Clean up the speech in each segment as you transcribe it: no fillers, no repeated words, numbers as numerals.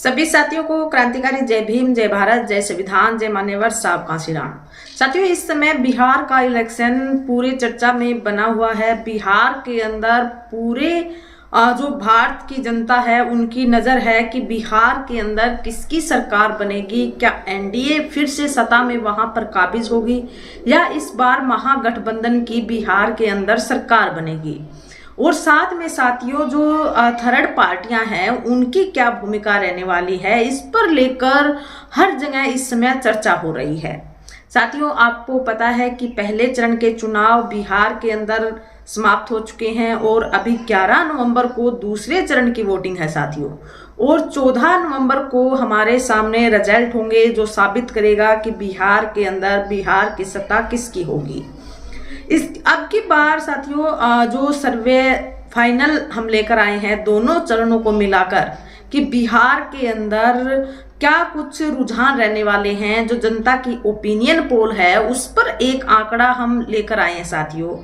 सभी साथियों को क्रांतिकारी जय भीम, जय भारत, जय संविधान, जय मान्यवर साहब कांशीराम। साथियों, इस समय बिहार का इलेक्शन पूरे चर्चा में बना हुआ है। बिहार के अंदर पूरे जो भारत की जनता है उनकी नजर है कि बिहार के अंदर किसकी सरकार बनेगी। क्या एनडीए फिर से सत्ता में वहां पर काबिज होगी या इस बार महागठबंधन की बिहार के अंदर सरकार बनेगी। और साथ में साथियों, जो थर्ड पार्टियां हैं उनकी क्या भूमिका रहने वाली है, इस पर लेकर हर जगह इस समय चर्चा हो रही है। साथियों, आपको पता है कि पहले चरण के चुनाव बिहार के अंदर समाप्त हो चुके हैं और अभी 11 नवंबर को दूसरे चरण की वोटिंग है साथियों। और 14 नवंबर को हमारे सामने रिजल्ट होंगे जो साबित करेगा कि बिहार के अंदर बिहार की सत्ता किसकी होगी। अब की बार साथियों, जो सर्वे फाइनल हम लेकर आए हैं दोनों चरणों को मिलाकर कि बिहार के अंदर क्या कुछ रुझान रहने वाले हैं, जो जनता की ओपिनियन पोल है उस पर एक आंकड़ा हम लेकर आए हैं साथियों।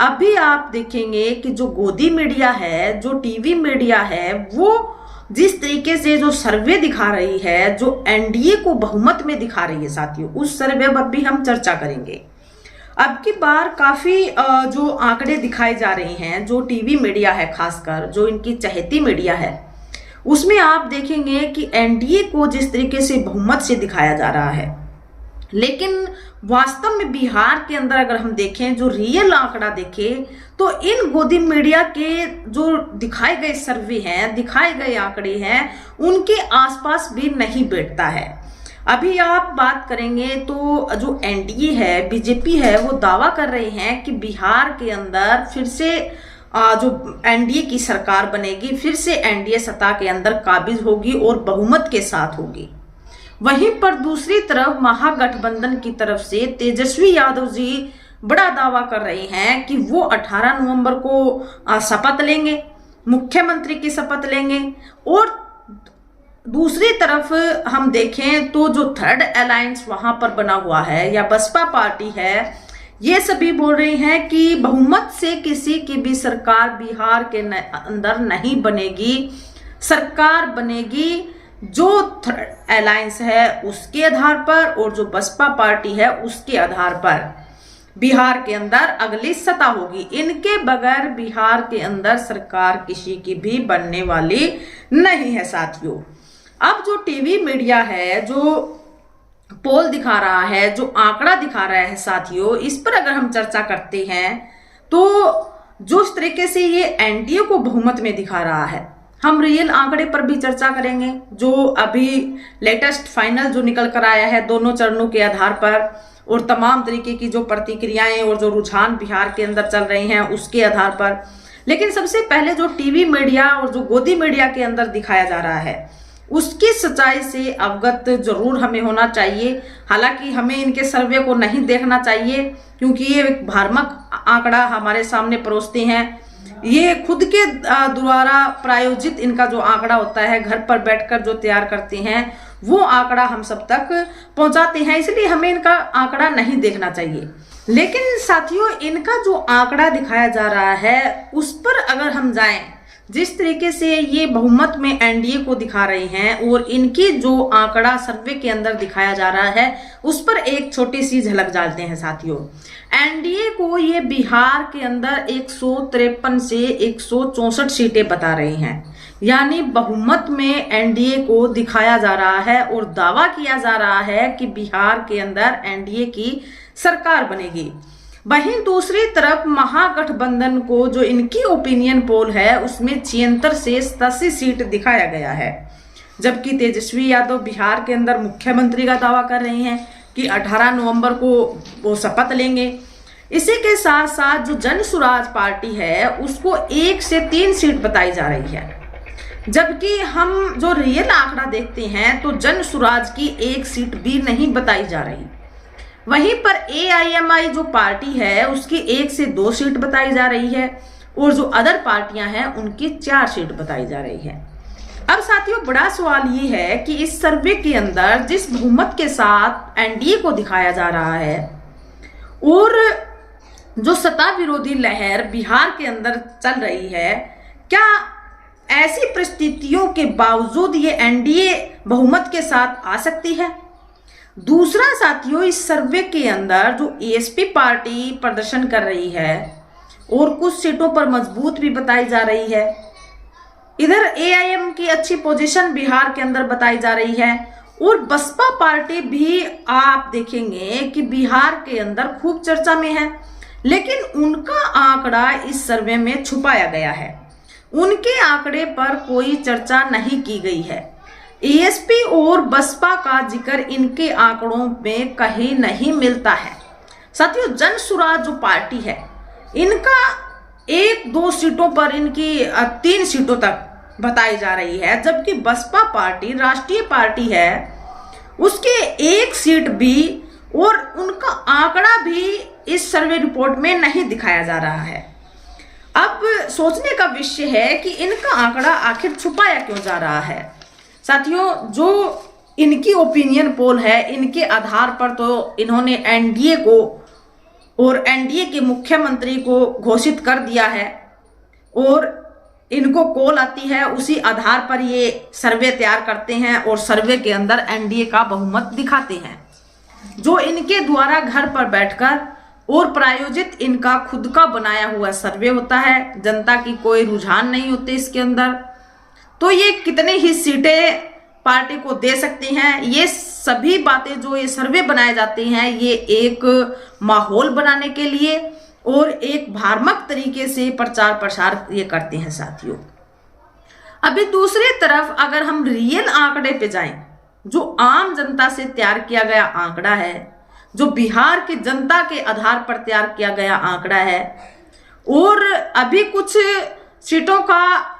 अभी आप देखेंगे कि जो गोदी मीडिया है, जो टीवी मीडिया है, वो जिस तरीके से जो सर्वे दिखा रही है, जो एनडीए को बहुमत में दिखा रही है साथियों, उस सर्वे पर भी हम चर्चा करेंगे। अब की बार काफी जो आंकड़े दिखाए जा रहे हैं, जो टीवी मीडिया है खासकर जो इनकी चहेती मीडिया है, उसमें आप देखेंगे कि एनडीए को जिस तरीके से बहुमत से दिखाया जा रहा है, लेकिन वास्तव में बिहार के अंदर अगर हम देखें, जो रियल आंकड़ा देखें, तो इन गोदी मीडिया के जो दिखाए गए सर्वे हैं, दिखाए गए आंकड़े हैं, उनके आसपास भी नहीं बैठता है। अभी आप बात करेंगे तो जो एनडीए है, बीजेपी है, वो दावा कर रहे हैं कि बिहार के अंदर फिर से जो एनडीए की सरकार बनेगी, फिर से एनडीए सत्ता के अंदर काबिज होगी और बहुमत के साथ होगी। वहीं पर दूसरी तरफ महागठबंधन की तरफ से तेजस्वी यादव जी बड़ा दावा कर रहे हैं कि वो 18 नवंबर को शपथ लेंगे, मुख्यमंत्री की शपथ लेंगे। और दूसरी तरफ हम देखें तो जो थर्ड अलायंस वहां पर बना हुआ है या बसपा पार्टी है, ये सभी बोल रही हैं कि बहुमत से किसी की भी सरकार बिहार के अंदर नहीं बनेगी। सरकार बनेगी जो थर्ड अलायंस है उसके आधार पर और जो बसपा पार्टी है उसके आधार पर बिहार के अंदर अगली सत्ता होगी। इनके बगैर बिहार के अंदर सरकार किसी की भी बनने वाली नहीं है साथियों। अब जो टीवी मीडिया है, जो पोल दिखा रहा है, जो आंकड़ा दिखा रहा है साथियों, इस पर अगर हम चर्चा करते हैं तो जो इस तरीके से ये एनडीए को बहुमत में दिखा रहा है, हम रियल आंकड़े पर भी चर्चा करेंगे। जो अभी लेटेस्ट फाइनल जो निकल कर आया है दोनों चरणों के आधार पर, और तमाम तरीके की जो प्रतिक्रियाएं और जो रुझान बिहार के अंदर चल रहे हैं उसके आधार पर। लेकिन सबसे पहले जो टीवी मीडिया और जो गोदी मीडिया के अंदर दिखाया जा रहा है उसकी सच्चाई से अवगत जरूर हमें होना चाहिए। हालांकि हमें इनके सर्वे को नहीं देखना चाहिए क्योंकि ये एक भ्रामक आंकड़ा हमारे सामने परोसते हैं। ये खुद के द्वारा प्रायोजित इनका जो आंकड़ा होता है, घर पर बैठकर जो तैयार करते हैं, वो आंकड़ा हम सब तक पहुंचाते हैं, इसलिए हमें इनका आंकड़ा नहीं देखना चाहिए। लेकिन साथियों, इनका जो आंकड़ा दिखाया जा रहा है उस पर अगर हम जाएं, जिस तरीके से ये बहुमत में एनडीए को दिखा रहे हैं और इनकी जो आंकड़ा सर्वे के अंदर दिखाया जा रहा है उस पर एक छोटी सी झलक डालते हैं साथियों। एनडीए को ये बिहार के अंदर 153 से 164 सीटें बता रही हैं, यानी बहुमत में एनडीए को दिखाया जा रहा है और दावा किया जा रहा है कि बिहार के अंदर एनडीए की सरकार बनेगी। वहीं दूसरी तरफ महागठबंधन को जो इनकी ओपिनियन पोल है उसमें 76 से 87 सीट दिखाया गया है, जबकि तेजस्वी यादव बिहार के अंदर मुख्यमंत्री का दावा कर रहे हैं कि 18 नवंबर को वो शपथ लेंगे। इसी के साथ साथ जो जन सुराज पार्टी है उसको 1 से 3 सीट बताई जा रही है, जबकि हम जो रियल आंकड़ा देखते हैं तो जन सुराज की 1 सीट भी नहीं बताई जा रही। वहीं पर एआईएमआई जो पार्टी है उसकी 1 से 2 सीट बताई जा रही है और जो अदर पार्टियां हैं उनकी 4 सीट बताई जा रही है। अब साथियों, बड़ा सवाल ये है कि इस सर्वे के अंदर जिस बहुमत के साथ एनडीए को दिखाया जा रहा है और जो सत्ता विरोधी लहर बिहार के अंदर चल रही है, क्या ऐसी परिस्थितियों के बावजूद ये एनडीए बहुमत के साथ आ सकती है। दूसरा साथियों, इस सर्वे के अंदर जो एएसपी पार्टी प्रदर्शन कर रही है और कुछ सीटों पर मजबूत भी बताई जा रही है। इधर एआईएम की अच्छी पोजीशन बिहार के अंदर बताई जा रही है और बसपा पार्टी भी आप देखेंगे कि बिहार के अंदर खूब चर्चा में है, लेकिन उनका आंकड़ा इस सर्वे में छुपाया गया है। उनके आंकड़े पर कोई चर्चा नहीं की गई है। एएसपी और बसपा का जिक्र इनके आंकड़ों में कहीं नहीं मिलता है। साथियों, जन सुराज जो पार्टी है, इनका 1-2 सीटों पर इनकी 3 सीटों तक बताई जा रही है, जबकि बसपा पार्टी राष्ट्रीय पार्टी है, उसके 1 सीट भी और उनका आंकड़ा भी इस सर्वे रिपोर्ट में नहीं दिखाया जा रहा है। अब सोचने का विषय है कि इनका आंकड़ा आखिर छुपाया क्यों जा रहा है। साथियों, जो इनकी ओपिनियन पोल है, इनके आधार पर तो इन्होंने एनडीए को और एनडीए के मुख्यमंत्री को घोषित कर दिया है और इनको कॉल आती है, उसी आधार पर ये सर्वे तैयार करते हैं और सर्वे के अंदर एनडीए का बहुमत दिखाते हैं। जो इनके द्वारा घर पर बैठकर और प्रायोजित इनका खुद का बनाया हुआ सर्वे होता है, जनता की कोई रुझान नहीं होते इसके अंदर, तो ये कितने ही सीटें पार्टी को दे सकती हैं, ये सभी बातें जो ये सर्वे बनाए जाते हैं, ये एक माहौल बनाने के लिए और एक भ्रामक तरीके से प्रचार प्रसार ये करते हैं। साथियों, अभी दूसरी तरफ अगर हम रियल आंकड़े पे जाएं, जो आम जनता से तैयार किया गया आंकड़ा है, जो बिहार की जनता के आधार पर तैयार किया गया आंकड़ा है, और अभी कुछ सीटों का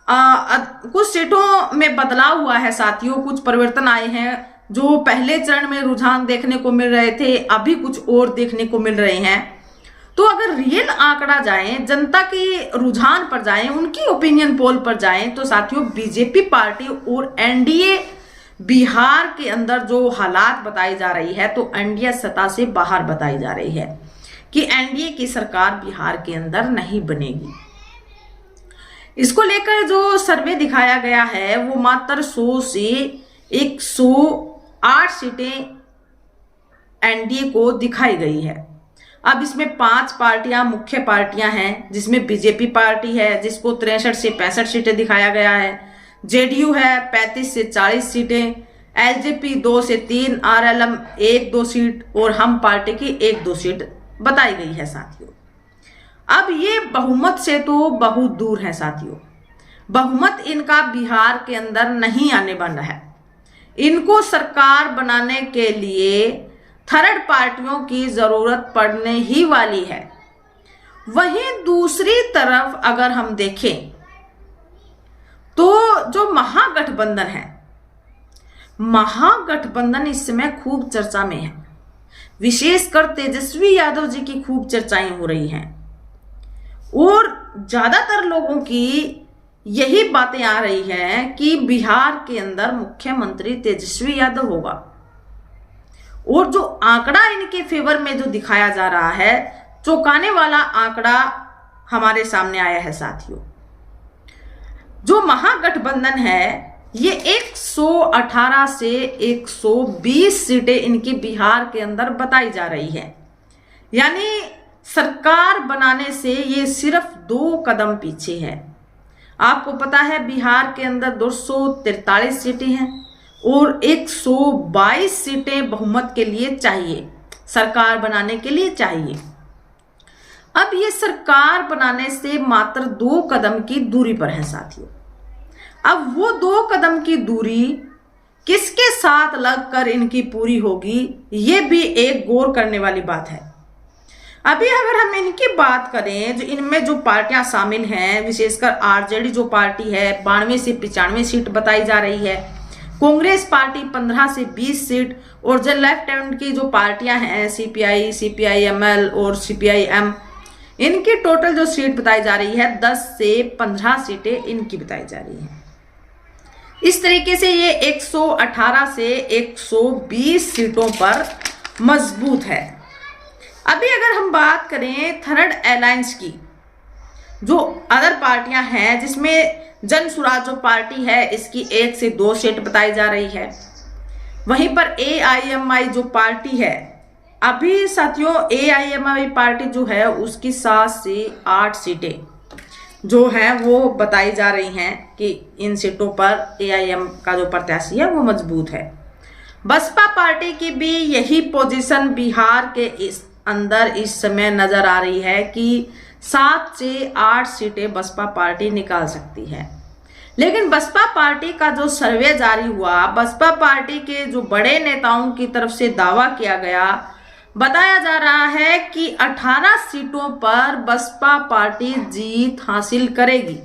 कुछ सीटों में बदलाव हुआ है साथियों, कुछ परिवर्तन आए हैं। जो पहले चरण में रुझान देखने को मिल रहे थे, अभी कुछ और देखने को मिल रहे हैं। तो अगर रियल आंकड़ा जाएं, जनता की रुझान पर जाएं, उनकी ओपिनियन पोल पर जाएं, तो साथियों बीजेपी पार्टी और एनडीए बिहार के अंदर जो हालात बताई जा रही है, तो एनडीए सत्ता से बाहर बताई जा रही है कि एनडीए की सरकार बिहार के अंदर नहीं बनेगी। इसको लेकर जो सर्वे दिखाया गया है, वो मात्र 100 से 108 सीटें एनडीए को दिखाई गई है। अब इसमें 5 पार्टियां मुख्य पार्टियां हैं, जिसमें बीजेपी पार्टी है जिसको 63 से 65 सीटें दिखाया गया है, जेडीयू है 35 से 40 सीटें, एलजेपी 2 से 3, आरएलएम 1-2 सीट और हम पार्टी की 1-2 सीट बताई गई है। साथियों, अब ये बहुमत से तो बहुत दूर है। साथियों, बहुमत इनका बिहार के अंदर नहीं आने वाला है। इनको सरकार बनाने के लिए थर्ड पार्टियों की जरूरत पड़ने ही वाली है। वहीं दूसरी तरफ अगर हम देखें तो जो महागठबंधन है, महागठबंधन इस समय खूब चर्चा में है। विशेषकर तेजस्वी यादव जी की खूब चर्चाएं हो रही हैं और ज्यादातर लोगों की यही बातें आ रही हैं कि बिहार के अंदर मुख्यमंत्री तेजस्वी यादव होगा। और जो आंकड़ा इनके फेवर में जो दिखाया जा रहा है, चौंकाने वाला आंकड़ा हमारे सामने आया है। साथियों, जो महागठबंधन है, ये 118 से 120 सीटें इनकी बिहार के अंदर बताई जा रही है। यानी सरकार बनाने से ये सिर्फ 2 कदम पीछे है। आपको पता है बिहार के अंदर 243 सीटें हैं और 122 सीटें बहुमत के लिए चाहिए, सरकार बनाने के लिए चाहिए। अब ये सरकार बनाने से मात्र 2 कदम की दूरी पर है। साथियों, अब वो 2 कदम की दूरी किसके साथ लगकर इनकी पूरी होगी, ये भी एक गौर करने वाली बात है। अभी अगर हम इनकी बात करें, जो इनमें जो पार्टियां शामिल हैं, विशेषकर आरजेडी जो पार्टी है 92 से 95 सीट बताई जा रही है, कांग्रेस पार्टी 15 से 20 सीट, और जो लेफ्ट हैंड की जो पार्टियां हैं सीपीआई, सीपीआईएमएल और सीपीआईएम, इनकी टोटल जो सीट बताई जा रही है 10 से 15 सीटें इनकी बताई जा रही है। इस तरीके से ये 118 से 120 सीटों पर मजबूत है। अभी अगर हम बात करें थर्ड अलायंस की, जो अदर पार्टियां हैं जिसमें जन स्वराज जो पार्टी है इसकी 1 से 2 सीट बताई जा रही है। वहीं पर AIMI जो पार्टी है, अभी साथियों AIMI पार्टी जो है उसकी 7 से 8 सीटें जो हैं वो बताई जा रही हैं कि इन सीटों पर AIM का जो प्रत्याशी है वो मजबूत है। बसपा पार्टी की भी यही पोजीशन बिहार के इस अंदर इस समय नजर आ रही है कि 7 से 8 सीटें बसपा पार्टी निकाल सकती है। लेकिन बसपा पार्टी का जो सर्वे जारी हुआ, बसपा पार्टी के जो बड़े नेताओं की तरफ से दावा किया गया, बताया जा रहा है कि 18 सीटों पर बसपा पार्टी जीत हासिल करेगी।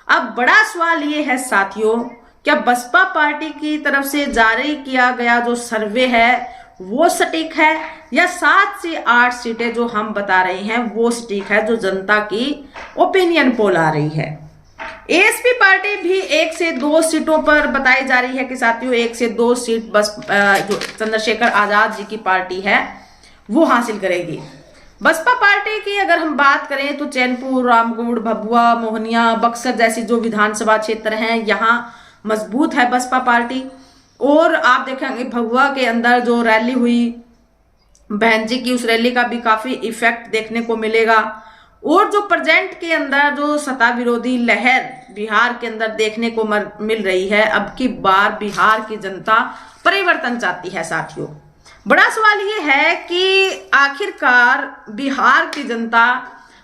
अब बड़ा सवाल ये है साथियों, क्या बसपा पार्टी की तरफ से जारी किया गया जो सर्वे है वो सटीक है, या 7 से 8 सीटें जो हम बता रहे हैं वो सटीक है जो जनता की ओपिनियन पोल आ रही है। ASP पार्टी भी 1 से 2 सीटों पर बताई जा रही है कि साथियों 1 से 2 सीट बस जो चंद्रशेखर आजाद जी की पार्टी है वो हासिल करेगी। बसपा पार्टी की अगर हम बात करें तो चैनपुर, रामगढ़, भभुआ, मोहनिया, बक्सर जैसी जो विधानसभा क्षेत्र हैं यहाँ मजबूत है बसपा पार्टी। और आप देखेंगे भभुआ के अंदर जो रैली हुई बहन जी की, उस रैली का भी काफी इफेक्ट देखने को मिलेगा। और जो प्रेजेंट के अंदर जो सत्ता विरोधी लहर बिहार के अंदर देखने को मिल रही है, अब की बार बिहार की जनता परिवर्तन चाहती है साथियों। बड़ा सवाल ये है कि आखिरकार बिहार की जनता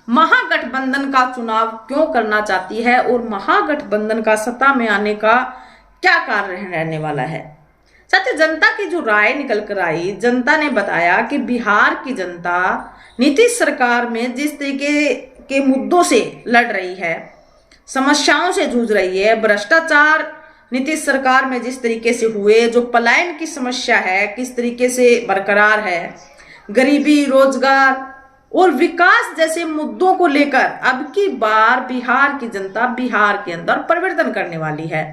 महागठबंधन का चुनाव क्यों करना चाहती है और महागठबंधन का सत्ता में आने का क्या कारण रहने वाला है। साथियों जनता की जो राय निकल कर आई, जनता ने बताया कि बिहार की जनता नीतीश सरकार में जिस तरीके के मुद्दों से लड़ रही है, समस्याओं से जूझ रही है, भ्रष्टाचार नीतीश सरकार में जिस तरीके से हुए, जो पलायन की समस्या है किस तरीके से बरकरार है, गरीबी, रोजगार और विकास जैसे मुद्दों को लेकर अब की बार बिहार की जनता बिहार के अंदर परिवर्तन करने वाली है।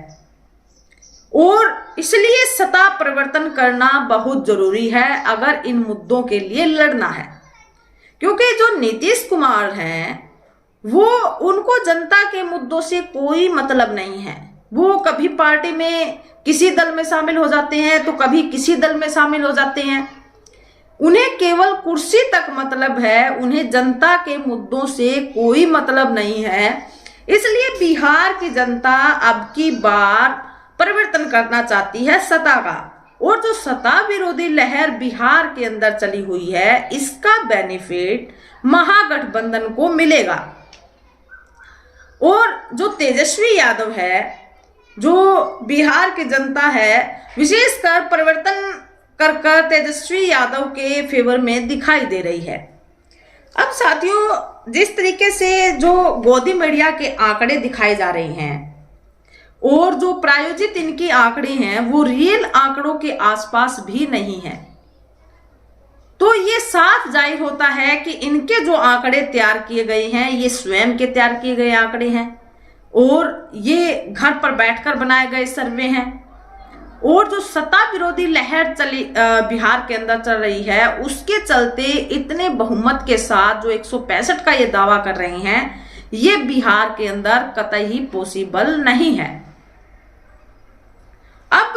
और इसलिए सत्ता परिवर्तन करना बहुत जरूरी है अगर इन मुद्दों के लिए लड़ना है। क्योंकि जो नीतीश कुमार हैं वो, उनको जनता के मुद्दों से कोई मतलब नहीं है। वो कभी पार्टी में किसी दल में शामिल हो जाते हैं तो कभी किसी दल में शामिल हो जाते हैं। उन्हें केवल कुर्सी तक मतलब है, उन्हें जनता के मुद्दों से कोई मतलब नहीं है। इसलिए बिहार की जनता अब की बार परिवर्तन करना चाहती है सत्ता का। और जो सत्ता विरोधी लहर बिहार के अंदर चली हुई है, इसका बेनिफिट महागठबंधन को मिलेगा। और जो तेजस्वी यादव है, जो बिहार की जनता है, विशेषकर परिवर्तन कर तेजस्वी यादव के फेवर में दिखाई दे रही है। अब साथियों जिस तरीके से जो गोदी मीडिया के आंकड़े दिखाए जा रहे हैं और जो प्रायोजित इनकी आंकड़े हैं वो रियल आंकड़ों के आसपास भी नहीं है, तो ये साफ जाहिर होता है कि इनके जो आंकड़े तैयार किए गए हैं ये स्वयं के तैयार किए गए आंकड़े हैं और ये घर पर बैठकर बनाए गए सर्वे हैं। और जो सत्ता विरोधी लहर चली बिहार के अंदर चल रही है, उसके चलते इतने बहुमत के साथ जो 165 का ये दावा कर रहे हैं, ये बिहार के अंदर कतई पॉसिबल नहीं है। अब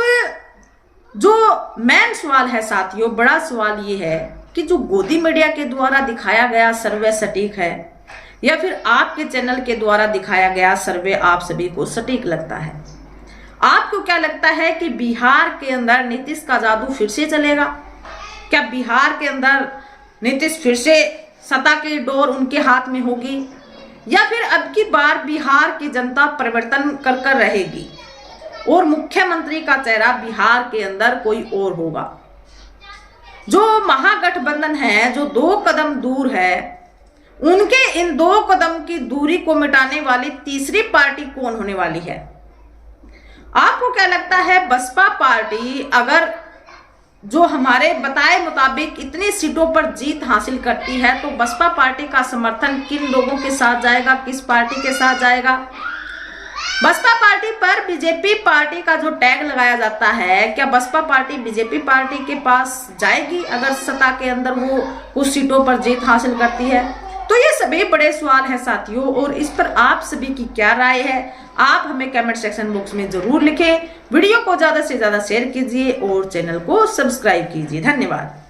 जो मेन सवाल है साथियों, बड़ा सवाल ये है कि जो गोदी मीडिया के द्वारा दिखाया गया सर्वे सटीक है या फिर आपके चैनल के द्वारा दिखाया गया सर्वे आप सभी को सटीक लगता है। आपको क्या लगता है कि बिहार के अंदर नीतीश का जादू फिर से चलेगा? क्या बिहार के अंदर नीतीश फिर से सत्ता की डोर उनके हाथ में होगी, या फिर अब की बार बिहार की जनता परिवर्तन कर कर रहेगी और मुख्यमंत्री का चेहरा बिहार के अंदर कोई और होगा? जो महागठबंधन है, जो 2 कदम दूर है, उनके इन 2 कदम की दूरी को मिटाने वाली तीसरी पार्टी कौन होने वाली है? आपको क्या लगता है? बसपा पार्टी अगर जो हमारे बताए मुताबिक इतनी सीटों पर जीत हासिल करती है तो बसपा पार्टी का समर्थन किन लोगों के साथ जाएगा, किस पार्टी के साथ जाएगा? बसपा पार्टी पर बीजेपी पार्टी का जो टैग लगाया जाता है, क्या बसपा पार्टी बीजेपी पार्टी के पास जाएगी अगर सत्ता के अंदर वो कुछ सीटों पर जीत हासिल करती है? तो ये सभी बड़े सवाल है साथियों, और इस पर आप सभी की क्या राय है आप हमें कमेंट सेक्शन बॉक्स में जरूर लिखें। वीडियो को ज्यादा से ज्यादा शेयर कीजिए और चैनल को सब्सक्राइब कीजिए। धन्यवाद।